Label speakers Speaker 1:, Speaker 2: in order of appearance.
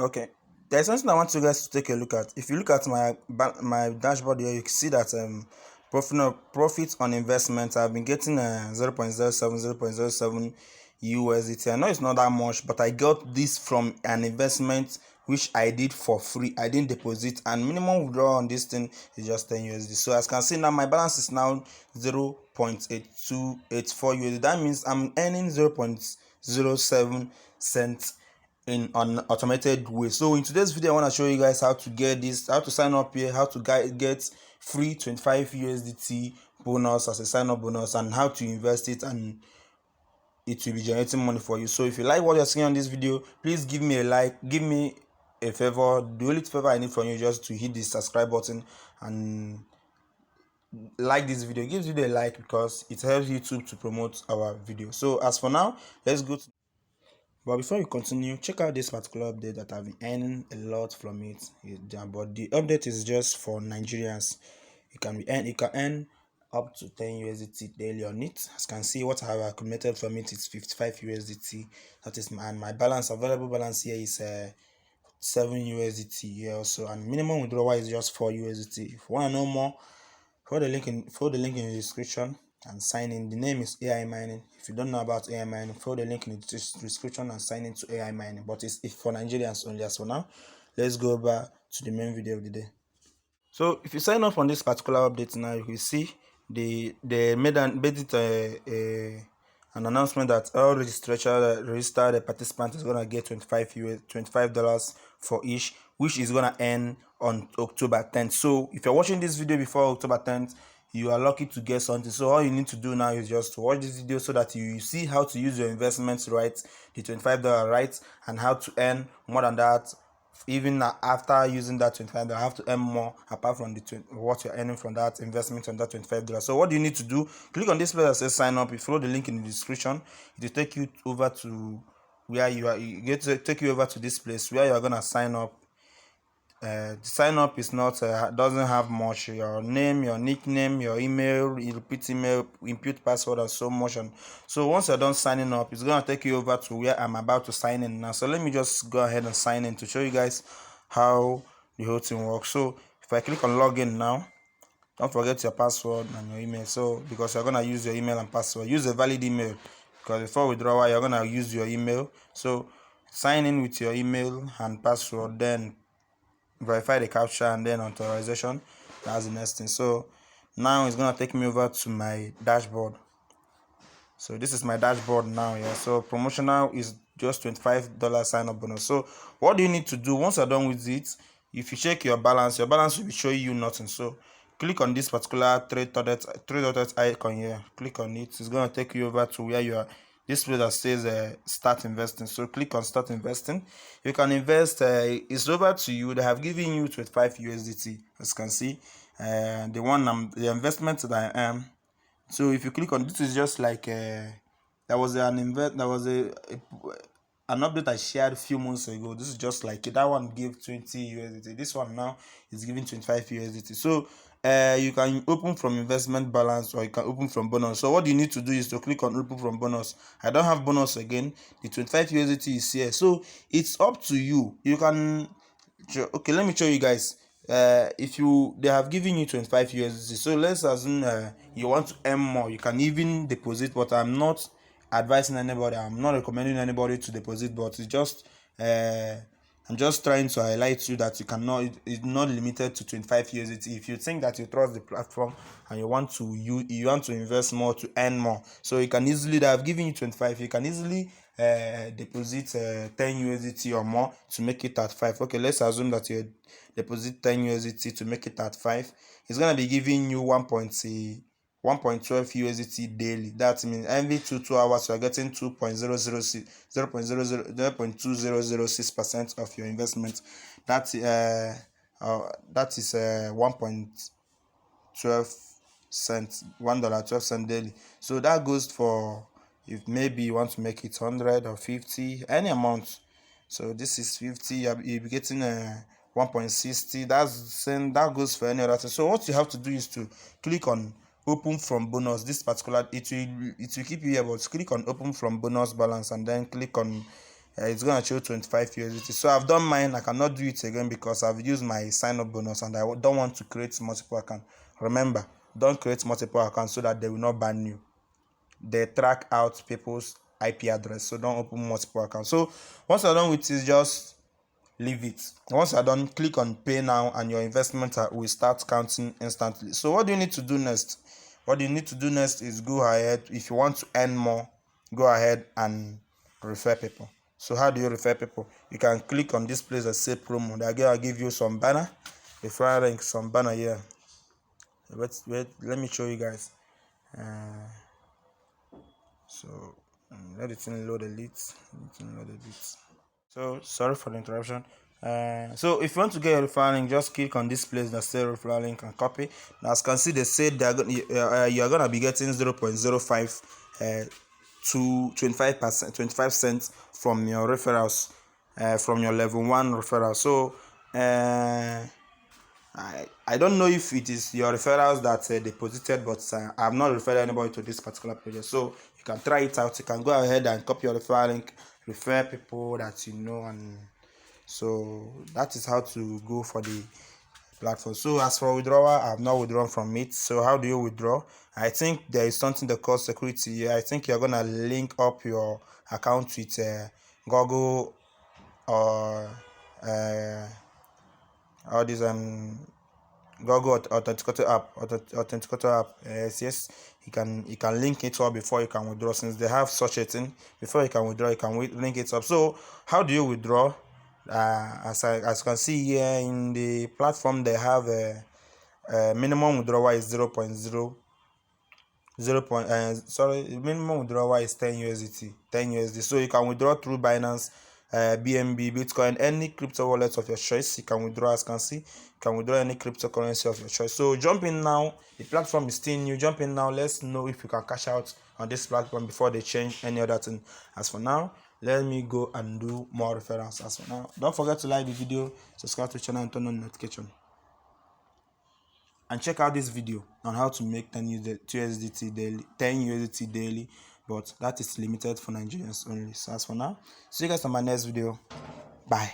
Speaker 1: Okay, there's something I want you guys to take a look at. If you look at my dashboard here, you can see that profit on investment, I've been getting 0.07 USDT. I know it's not that much, but I got this from an investment which I did for free. I didn't deposit, and minimum withdrawal on this thing is just 10 USD. So as you can see now, my balance is now 0.8284 USD. That means I'm earning 0.07 cents in an automated way. So in today's video, I want to show you guys how to get this, how to sign up here, how to get free 25 USDT bonus as a sign up bonus, and how to invest it, and it will be generating money for you. So if you like what you're seeing on this video, please give me a like, give me a favor. The only favor I need from you is just to hit the subscribe button and like this video. Give this video a like because it helps YouTube to promote our video. So as for now, let's go to. But before we continue, check out this particular update that I've been earning a lot from it. But the update is just for Nigerians. You can earn up to 10 USDT daily on it. As you can see, what I have accumulated from it is 55 USDT. That is my balance. Available balance here is 7 USDT here also, and minimum withdrawal is just 4 USDT. If you want to know more, follow the link in the description and sign in. The name is AI mining. If you don't know about AI mining, follow the link in the description and sign into AI mining. But it's for Nigerians only. As for now, let's go back to the main video of the day. So if you sign up on this particular update now, you will see they made it an announcement that all registered participants is gonna get $25 for each, which is gonna end on October 10th. So if you're watching this video before October 10th, you are lucky to get something. So all you need to do now is just to watch this video so that you see how to use your investments right, the $25 right, and how to earn more than that. Even after using that $25, I have to earn more apart from what you're earning from that investment on that $25. So what do you need to do? Click on this place that says sign up. You follow the link in the description. It will take you over to where you are. Take you over to this place where you are gonna sign up. The sign up is not doesn't have much. Your name, your nickname, your email, repeat email, input password, and so much. And so once you're done signing up, it's gonna take you over to where I'm about to sign in now. So let me just go ahead and sign in to show you guys how the whole thing works. So if I click on login now, don't forget your password and your email. So because you're gonna use your email and password, use a valid email, because before withdrawal you're gonna use your email. So sign in with your email and password, then verify the captcha, and then authorization. That's the next thing. So now it's gonna take me over to my dashboard. So this is my dashboard now. Yeah, so promotional is just $25 sign up bonus. So what do you need to do once you're done with it? If you check your balance will be showing you nothing. So click on this particular three dotted icon here. Click on it. It's gonna take you over to where you are. This place that says start investing. So click on start investing. You can invest. It's over to you. They have given you 25 USDT. As you can see, the investment that I am. So if you click on this, is just like there was an update I shared a few months ago. This is just like that one gave 20 USDT. This one now is giving 25 USDT. So you can open from investment balance, or you can open from bonus. So what you need to do is to click on open from bonus. I don't have bonus again. The 25 USDT is here. So it's up to you. You can, okay, let me show you guys. If they have given you 25 USDT, so let's assume you want to earn more, you can even deposit, but I'm not advising anybody, I'm not recommending anybody to deposit, but it's just I'm just trying to highlight to you that you cannot, it's not limited to 25 USDT. If you think that you trust the platform and you want to invest more to earn more, so you can easily, they have given you 25, you can easily deposit 10 USDT or more to make it at 5. Okay, let's assume that you deposit 10 USDT to make it at 5. It's gonna be giving you 1.12 USDT daily. That means every 2 hours you are getting 0.2006% of your investment. That is 1.12 cents, $1.12 daily. So that goes for, if maybe you want to make it 100 or 50, any amount. So this is 50, you'll be getting 1.60. That goes for any other thing. So what you have to do is to click on open from bonus. This particular, it will keep you here, but click on open from bonus balance, and then click on it's gonna show 25 USDT. So I've done mine. I cannot do it again because I've used my sign up bonus and I don't want to create multiple accounts. Remember, don't create multiple accounts so that they will not ban you. They track out people's IP address, so don't open multiple accounts. So once you're done with it, just leave it. Once you're done, click on pay now and your investment will start counting instantly. So what do you need to do next? What you need to do next is go ahead. If you want to earn more, go ahead and refer people. So how do you refer people? You can click on this place that say promo. I'll give you some banner. Before I link some banner here, wait, let me show you guys. So let it load a bit. So sorry for the interruption. So if you want to get a referral link, just click on this place that says referral link and copy. Now, as you can see, they said you are gonna be getting 0.05 to 25%, 25 cents from your referrals, from your level 1 referral. So I don't know if it is your referrals that deposited, but I have not referred anybody to this particular project. So you can try it out. You can go ahead and copy your referral link, refer people that you know, and so that is how to go for the platform. So as for withdrawal, I have not withdrawn from it. So how do you withdraw? I think there is something that calls security. I think you're gonna link up your account with Google or all these Google authenticator app. Yes, you can link it up before you can withdraw. Since they have such a thing, before you can withdraw, you can link it up. So how do you withdraw? As you can see here in the platform, they have a minimum withdrawal is 0.0 minimum withdrawal is 10 USD. So you can withdraw through Binance, BNB, Bitcoin, any crypto wallet of your choice. You can withdraw. As you can see, you can withdraw any cryptocurrency of your choice. So jump in now. The platform is still new. Jump in now. Let's know if you can cash out on this platform before they change any other thing. As for now, let me go and do more referrals. As for now, don't forget to like the video, subscribe to the channel, and turn on notification. And check out this video on how to make 10 USDT daily, but that is limited for Nigerians only. So as for now, see you guys on my next video. Bye.